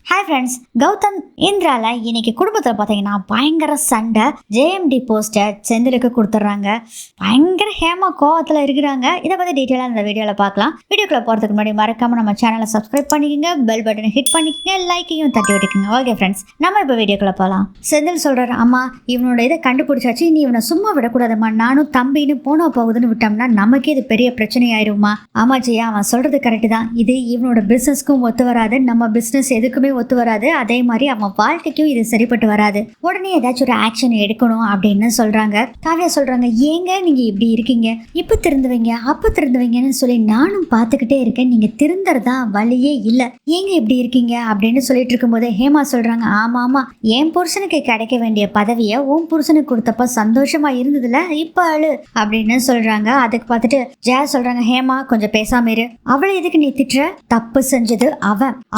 Hi friends, Gautham இந்திரால இன்னைக்கு குடும்பத்தில் பார்த்தீங்கன்னா பயங்கர சண்டை. ஜேஎம்டி போஸ்டர் செந்திலுக்கு கொடுத்துட்றாங்க. பயங்கர ஹேமா கோவத்தில் இருக்கிறாங்க. இதை பற்றி டீட்டெயிலாக இந்த வீடியோவில் பார்க்கலாம். வீடியோக்குள்ள போகிறதுக்கு முன்னாடி மறக்காமல் நம்ம சேனலை சப்ஸ்கிரைப் பண்ணிக்கோங்க, பெல் பட்டனை ஹிட் பண்ணிக்கோங்க, லைக்கையும் தட்டி விட்டுக்குங்க. ஓகே ஃப்ரெண்ட்ஸ், நம்ம இப்போ வீடியோக்குள்ள போகலாம். செந்தில் சொல்கிறாரு, அம்மா இவனோட இதை கண்டுபிடிச்சாச்சு, நீ இவனை சும்மா விடக்கூடாதும்மா. நானும் தம்பின்னு போகுதுன்னு விட்டோம்னா நமக்கே இது பெரிய பிரச்சனை ஆயிடுமா. ஆமா ஜெயா, அவன் சொல்கிறது கரெக்டு தான். இது இவனோட பிஸ்னஸ்க்கும் ஒத்து வராது, நம்ம பிஸ்னஸ் எதுக்குமே ஒத்து வராது. அதே மாதிரி அவன் வாழ்க்கைக்கும் இது சரிப்பட்டு வராது. உடனே ஏதாச்சும் ஒரு ஆக்ஷன் எடுக்கணும் அப்படின்னு சொல்றாங்க. காவியா சொல்றாங்க, ஏங்க நீங்க இப்படி இருக்கீங்க, இப்ப திருந்துவீங்க அப்ப திருந்துவீங்கன்னு சொல்லி நானும் பார்த்துக்கிட்டே இருக்கேன், நீங்க திருந்தறதா வழியே இல்ல, ஏங்க இப்படி இருக்கீங்க அப்படின்னு சொல்லிட்டு இருக்கும் போது ஹேமா சொல்றாங்க, ஆமா ஆமா, என் புருஷனுக்கு கிடைக்க வேண்டிய பதவியை உன் புருஷனுக்கு கொடுத்தப்ப சந்தோஷமா இருந்ததுல, இப்ப அழு அப்படின்னு சொல்றாங்க. அதுக்கு பார்த்துட்டு ஜெயா சொல்றாங்க, ஹேமா கொஞ்சம் பேசாம இரு, அவளை எதுக்கு நீ திட்டுற, தப்பு செஞ்சது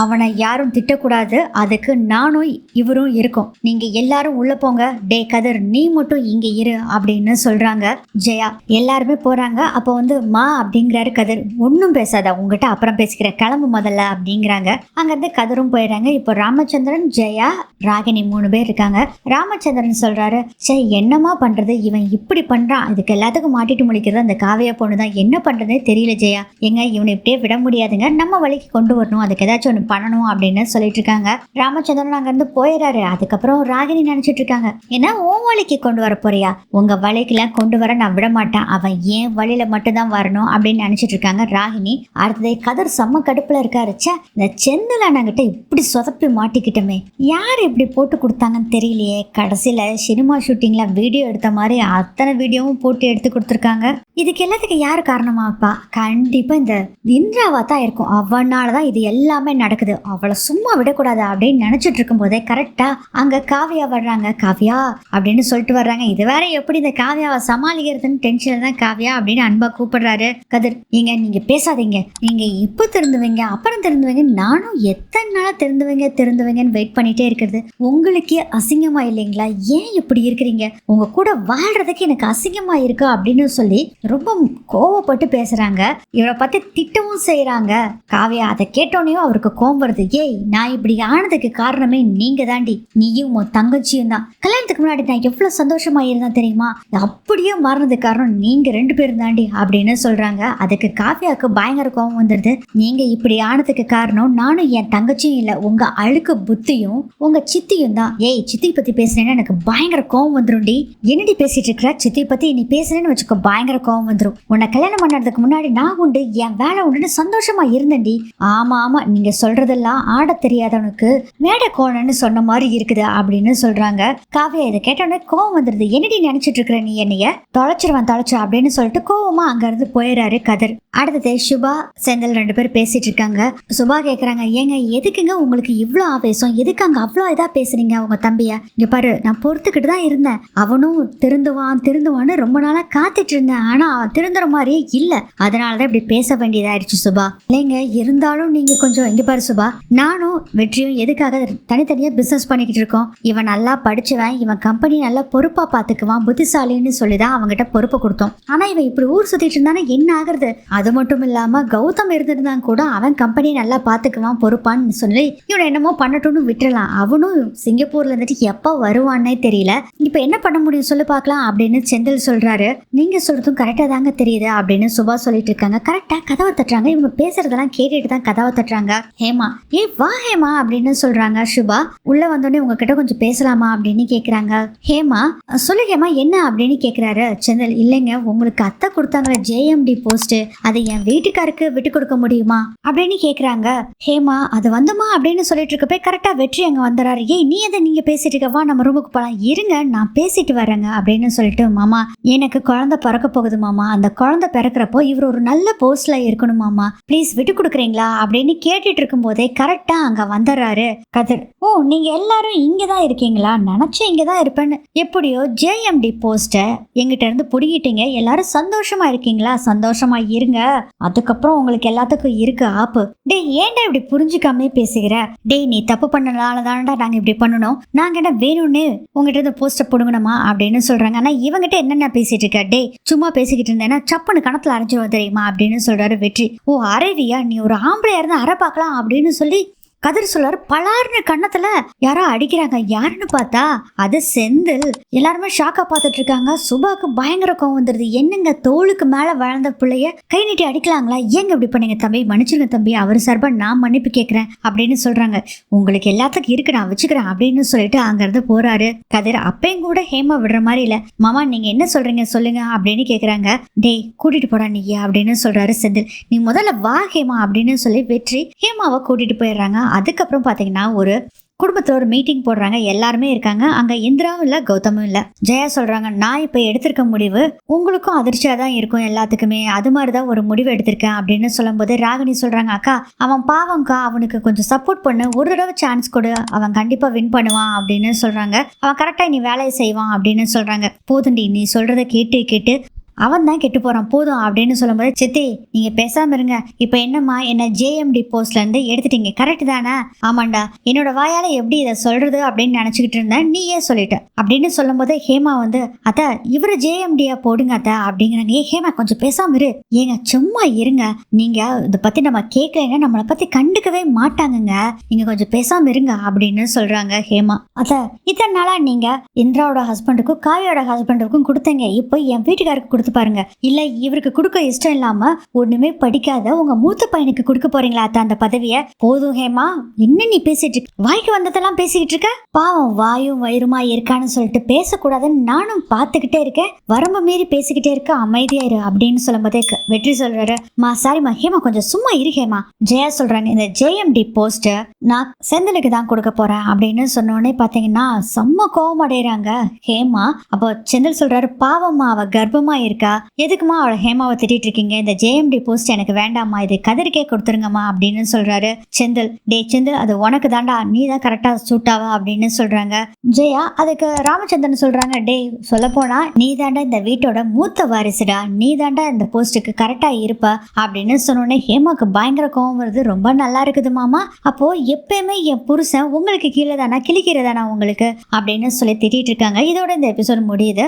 அவனை யாரும் திட்டக்கூடாது, அதுக்கு நானும் இவரும் இருக்கோம், நீங்க எல்லாரும் உள்ள போங்க, டே கதிர் நீ மட்டும் இங்க இரு அப்படின்னு சொல்றாங்க ஜெயா. எல்லாருமே போறாங்க. அப்போ மா அப்படிங்கிறாரு கதிர், ஒன்னும் பேசாத, உங்ககிட்ட அப்புறம் பேசிக்கிற, கிளம்பு முதல்ல அப்படிங்கிறாங்க. அங்கிருந்து கதிரும் போயிடுறாங்க. இப்போ ராமச்சந்திரன், ஜெயா, ராகினி 3 பேர் இருக்காங்க. ராமச்சந்திரன் சொல்றாரு, சரி என்னமா பண்றது, இவன் இப்படி பண்றான், இதுக்கு எல்லாத்துக்கும் மாட்டிட்டு முடிக்கிறது அந்த காவியா பொண்ணுதான், என்ன பண்றதே தெரியல ஜெயா, எங்க இவனை இப்படியே விட முடியாதுங்க, நம்ம வழிக்கு கொண்டு வரணும், அதுக்கு ஏதாச்சும் ஒன்று பண்ணணும் அப்படின்னு சொல்லிட்டு இருக்காங்க. ராமச்சந்திரன் அங்கிருந்து போயிடாரு. அதுக்கப்புறம் ராகினி நினைச்சிட்டு இருக்காங்க, ஏன்னா உன் வழிக்கு கொண்டு வர போறியா, உங்க வழிக்கெல்லாம் கொண்டு வர நான் விட மாட்டேன், அவன் ஏன் வழியில மட்டும்தான் வரணும் அப்படின்னு நினைச்சிட்டு இருக்காங்க ராகினி. அடுத்தது கதிர் செம்ம கடுப்புல இருக்காரு, இந்த செந்திலானங்கிட்ட இப்படி சொதப்பி மாட்டிக்கிட்டோமே, யார் இப்படி போட்டு கொடுத்தாங்கன்னு தெரியலையே, கடைசியில சினிமா ஷூட்டிங்ல வீடியோ எடுத்த மாதிரி அத்தனை வீடியோவும் போட்டு எடுத்து கொடுத்துருக்காங்க. இதுக்கு எல்லாத்துக்கும் யாரு காரணமாப்பா, கண்டிப்பா இந்த இந்திராவா தான் இருக்கும், அவனாலதான் இது எல்லாமே நடக்குது, அவளை சும்மா விடக்கூடாது அப்படின்னு நினைச்சிட்டு இருக்கும் போதே கரெக்டா அங்க காவியா வர்றாங்க. காவியா அப்படின்னு சொல்லிட்டு வர்றாங்க. இது வேற எப்படி இந்த காவியாவை சமாளிக்கிறதுன்னு டென்ஷன்ல தான் காவியா அப்படின்னு அன்பா கூப்பிடுறாரு கதிர். நீங்க பேசாதீங்க, நீங்க இப்ப திருந்துவீங்க அப்புறம் திருந்துவீங்க, நானும் எத்தனை நாளா திருந்துவீங்கன்னு வெயிட் பண்ணிட்டே இருக்கிறது, உங்களுக்கே அசிங்கமா இல்லைங்களா, ஏன் இப்படி இருக்கிறீங்க, உங்க கூட வாழ்றதுக்கு எனக்கு அசிங்கமா இருக்கு அப்படின்னு சொல்லி ரொம்ப கோவப்பட்டு பேசுறாங்க. இவரை பத்தி திட்டவும் செய்யறாங்க. காவியா அதை கேட்டோனையும் அவருக்கு கோவம் வருது. ஏய், நான் இப்படி ஆனதுக்கு காரணமே நீங்க தாண்டி, நீயும் உன் தங்கச்சியும் தான். கல்யாணத்துக்கு முன்னாடி நான் எவ்வளவு சந்தோஷமா இருந்தா தெரியுமா, அப்படியே மாறினதுக்கு காரணம் நீங்க 2 பேரும் தாண்டி அப்படின்னு சொல்றாங்க. அதுக்கு காவியாவுக்கு பயங்கர கோபம் வந்துருது. நீங்க இப்படி ஆனதுக்கு காரணம் நானும் என் தங்கச்சியும் இல்ல, உங்க அழுக்கு புத்தியும் உங்க சித்தியும் தான். ஏய், சித்தி பத்தி பேசுனேன்னா எனக்கு பயங்கர கோபம் வந்துரும்டி, என்னடி பேசிட்டு இருக்கிற, சித்தி பத்தி நீ பேசுறேன்னு வச்சுக்கோ பயங்கர கோபம் வந்துடும். உன்னை கல்யாணம் பண்ணறதுக்கு முன்னாடி நான் உண்டு என் வேலை உண்டுன்னு சந்தோஷமா இருந்தேன்டி. ஆமா ஆமா, நீங்க சொல்றதெல்லாம் ஆட தெரியாதவனுக்கு மேடை கோணன்னு சொன்ன மாதிரி இருக்குது அப்படின்னு சொல்றாங்க. காவியா இதை கேட்டோடனே கோவம் வந்துருது. என்னடி நினைச்சிட்டு இருக்கிற, நீ என்னைய தொலைச்சிருவான் அப்படின்னு சொல்லிட்டு கோவமா அங்க இருந்து போயிடாரு கதிர். அடுத்தது சுபா, செந்தில் 2 பேர் பேசிட்டு இருக்காங்க. சுபா கேக்குறாங்க, ஏங்க எதுக்குங்க உங்களுக்கு இவ்வளவு ஆவேசம், எதுக்கு அங்க அவ்வளவு இதா பேசுறீங்க உங்க தம்பிய, இங்க பாரு நான் பொறுத்துக்கிட்டு தான் இருந்தேன், அவனும் திருந்துவான்னு ரொம்ப நாளா காத்துட்டு இருந்தேன், ஆனா அவன் திருந்துற மாதிரியே இல்ல, அதனாலதான் இப்படி பேச வேண்டியதாயிருச்சு சுபா. இல்லைங்க இருந்தாலும் நீங்க கொஞ்சம், இங்க பாரு சுபா, நானும் வெற்றியும் எதுக்காக தனித்தனியா பிசினஸ் பண்ணிக்கிட்டு இருக்கோம், இவன் நல்லா படிச்சுவன், இவன் கம்பெனி நல்லா பொறுப்பா பாத்துக்குவான், புத்திசாலின்னு சொல்லிதான் அவங்ககிட்ட பொறுப்பை கொடுத்தோம், ஆனா இவன் இப்படி ஊர் சுத்திட்டு இருந்தானே என்ன ஆகுறது, அது மட்டும் இல்லாம கௌதம் இருந்திருந்தான் கூட அவன் கம்பெனி நல்லா பாத்துக்குவான் பொறுப்பான்னு சொல்லி இவனை என்னமோ பண்ணட்டும்னு விட்டுறலாம், அவனும் சிங்கப்பூர்ல இருந்துட்டு எப்ப வருவான்னே தெரியல, இப்ப என்ன பண்ண முடியும் சொல்லு பாக்கலாம் அப்படின்னு செந்தில் சொல்றாரு. நீங்க சொல்றதும் கரெக்டா தாங்க தெரியுது அப்படின்னு சுபா சொல்லிட்டு இருக்காங்க. கரெக்டா கதவை தட்டுறாங்க. இவங்க பேசுறதெல்லாம் கேட்டுட்டு தான் கதவை தட்டுறாங்க. ஹேமா, ஏ வா ஹேமா அப்படின்னு சொல்றாங்க. சுபா உள்ள வந்தோடனே உங்ககிட்ட கொஞ்சம் பேசலாமா அப்படின்னு கேக்குறாங்க. ஹேமா, சொல்லு ஹேமா என்ன அப்படின்னு கேக்குறாரு செந்தில். இல்லைங்க, உங்களுக்கு அத்தை கொடுத்தாங்களே ஜேஎம்டி போஸ்ட், அதை என் வீட்டுக்காருக்கு விட்டு கொடுக்க முடியுமா அப்படின்னு கேக்குறாங்க. ஹேமா, அது வந்துமா அப்படின்னு சொல்லிட்டு இருக்கப்ப கரெக்டா வெற்றி அங்க வந்துறாரு. ஏய், நீ எதை நீங்க பேசிட்டு இருக்க, வா நம்ம ரூமுக்கு போலாம், இருங்க நான் பேசிட்டு வரேங்க அப்படின்னு சொல்லிட்டு, மாமா எனக்கு குழந்தை பிறக்க போகுது மாமா, அந்த குழந்தை பிறக்கிறப்போ இவர் ஒரு நல்ல போஸ்ட்ல இருக்கணும் மாமா, ப்ளீஸ் விட்டு கொடுக்குறீங்களா அப்படின்னு கேட்டுட்டு இருக்கும் போதே கரெக்டா அங்க வந்துடுறாரு கதிர். ஓ, நீங்க எல்லாரும் இங்கதான் இருக்கீங்களா, நினைச்சு இங்கதான் இருப்பேன்னு, எப்படியோ ஜேஎம்டி போஸ்ட எங்கிட்ட இருந்து புடிங்கிட்டீங்க, எல்லாரும் சந்தோஷமா இருக்கீங்களா, சந்தோஷமா இருங்க, அதுக்கப்புறம் உங்களுக்கு எல்லாத்துக்கும் இருக்கு ஆப்பு. டே ஏன்டா இப்படி புரிஞ்சுக்காமே பேசுகிற, டே நீ தப்பு பண்ணனால தானடா நாங்க இப்படி பண்ணணும், நாங்க என்ன வேணும்னு உங்ககிட்ட இருந்து போஸ்ட புடுங்கணுமா அப்படின்னு சொல்றாங்க. ஆனா இவங்கிட்ட என்னென்ன பேசிட்டு இருக்க, டே சும்மா பேசிக்கிட்டு இருந்தேன்னா சப்புன்னு கணத்துல அரைஞ்சிருவோம் தெரியுமா அப்படின்னு சொல்றாரு வெற்றி. ஓ அரைவியா, நீ ஒரு ஆம்பளையா இருந்து அரை பார்க்கலாம் அப்படின்னு சொல்லி கதிர் சொல்றாரு பலார்னு கண்ணத்துல யாரோ அடிக்கிறாங்க. யாருன்னு பார்த்தா அது செந்தில். எல்லாருமே ஷாக்கா பார்த்துட்டு இருக்காங்க. சுபாக்கு பயங்கர கோவம் வந்துருது. என்னங்க தோளுக்கு மேல வளர்ந்த பிள்ளைய கை நீட்டி அடிக்கலாங்களா? ஏங்க இப்படி பண்ணீங்க தம்பி? மன்னிச்சிருங்க தம்பி, அவர் சார்பா நான் மன்னிப்பு கேட்கிறேன் அப்படின்னு சொல்றாங்க. உங்களுக்கு எல்லாத்துக்கும் இருக்கு, நான் வச்சுக்கிறேன் அப்படின்னு சொல்லிட்டு அங்க இருந்து போறாரு கதிர். அப்பயும் கூட ஹேமா விடுற மாதிரி இல்ல. மாமா நீங்க என்ன சொல்றீங்க சொல்லுங்க அப்படின்னு கேக்குறாங்க. டேய் கூட்டிட்டு போடா நீ அப்படின்னு சொல்றாரு செந்தில். நீ முதல்ல வா ஹேமா அப்படின்னு சொல்லி வெற்றி ஹேமாவை கூட்டிட்டு போயிடுறாங்க. அதுக்கப்புறம் பாத்தீங்கன்னா ஒரு குடும்பத்துல ஒரு மீட்டிங் போடுறாங்க. எல்லாருமே இருக்காங்க. அங்க இந்திராவும் இல்ல கௌதமும் இல்ல. ஜெயா சொல்றாங்க, நான் இப்ப எடுத்திருக்க முடிவு உங்களுக்கும் அதிர்ச்சியா தான் இருக்கும் எல்லாத்துக்குமே. அது மாதிரிதான் ஒரு முடிவு எடுத்திருக்கேன் அப்படின்னு சொல்லும் போது ராகினி சொல்றாங்க, அக்கா அவன் பாவம்க்கா, அவனுக்கு கொஞ்சம் சப்போர்ட் பண்ணு, ஒரு தடவை சான்ஸ் கொடு, அவன் கண்டிப்பா வின் பண்ணுவான் அப்படின்னு சொல்றாங்க. அவன் கரெக்டா நீ வேலையை செய்வான் அப்படின்னு சொல்றாங்க. போதுண்டி நீ சொல்றதை கேட்டு கேட்டு அவன் தான் கெட்டு போறான் போதும் அப்படின்னு சொல்லும்போது, சித்தி நீங்க பேசாம இருங்க. இப்ப என்னம்மா என்ன ஜேஎம்டி போஸ்ட்ல இருந்து எடுத்துட்டீங்க கரெக்ட் தானே? ஆமாண்டா, என்னோட வாயால எப்படி இதை சொல்றது அப்படின்னு நினைச்சுக்கிட்டு இருந்தேன், நீயே சொல்லிட்ட அப்படின்னு சொல்லும் போது ஹேமா வந்து அத்த இவரு ஜேஎம்டியா போடுங்க அத்த அப்படிங்கிறாங்க. ஏ ஹேமா கொஞ்சம் பேசாம இரு. ஏங்க சும்மா இருங்க, நீங்க இதை பத்தி நம்ம கேட்கலைன்னா நம்மளை பத்தி கண்டுக்கவே மாட்டாங்கங்க, நீங்க கொஞ்சம் பேசாம இருங்க அப்படின்னு சொல்றாங்க ஹேமா. அத்த இத்தனை நாளா நீங்க இந்திராவோட ஹஸ்பண்டுக்கும் காவியோட ஹஸ்பண்டுக்கும் கொடுத்தீங்க, இப்போ என் வீட்டுக்காருக்கு கொடுத்து பாருங்க. இல்ல இவருக்கு கொடுக்க இஷ்டம் இல்லாம ஒண்ணுமே படிக்காத உங்க மூத்த பையனுக்கு கொடுக்க போறீங்களா அத்த அந்த பதவிய? போதும் ஹேமா, என்ன நீ பேசிட்டு இருக்க? வாய்க்கு வந்ததெல்லாம் பேசிக்கிட்டு இருக்க. பாவம் வாயும் வயிறுமா இருக்கான்னு சொல்லிட்டு பேசக்கூடாதுன்னு நானும் பாத்துக்கிட்டே இருக்கேன், வரம்பு மீறி பேசிக்கிட்டே இருக்க, அமைதியா இரு அப்படின்னு சொல்லும் போதே வெற்றி சொல்றாரு, மா சாரிமா ஹேமா கொஞ்சம் சும்மா இரு ஹேமா. ஜெயா சொல்றாங்க, இந்த ஜேஎம்டி போஸ்ட் நான் செந்திலுக்கு தான் கொடுக்க போறேன் அப்படின்னு சொன்னோடனே பாத்தீங்கன்னா செம்ம கோவம் அடைகிறாங்க ஹேமா. அப்போ செந்தில் சொல்றாரு, பாவம்மா அவ கர்ப்பமா இருக்கா, எதுக்குமா அவளை ஹேமாவை திட்டிட்டு இருக்கீங்க? இந்த ஜேஎம்டி போஸ்ட் எனக்கு வேண்டாமா, இது கதிர்க்கே கொடுத்துருங்கம்மா அப்படின்னு சொல்றாரு செந்தில். டே செந்தில் அது உனக்கு தாண்டா, நீ தான் கரெக்டா சூட்டாவா அப்படின்னு சொல்றாங்க ஜெயா. அதுக்கு ராமச்சந்திரன் சொல்றாங்க, டே சொல்ல போனா நீ தாண்டா இந்த வீட்டோட மூத்த வாரிசுடா, நீ தாண்டா இந்த போஸ்டுக்கு கரெக்டா இருப்ப அப்படின்னு சொன்னோடனே ஹேமாக்கு பயங்கர கோவம் வருது. ரொம்ப நல்லா இருக்குது மாமா, அப்போ எப்பயுமே என் புருஷன் உங்களுக்கு கீழே தானா கிளிக்கிறதானா உங்களுக்கு அப்படின்னு சொல்லி திட்டிட்டு இருக்காங்க. இதோட இந்த எபிசோட் முடியுது.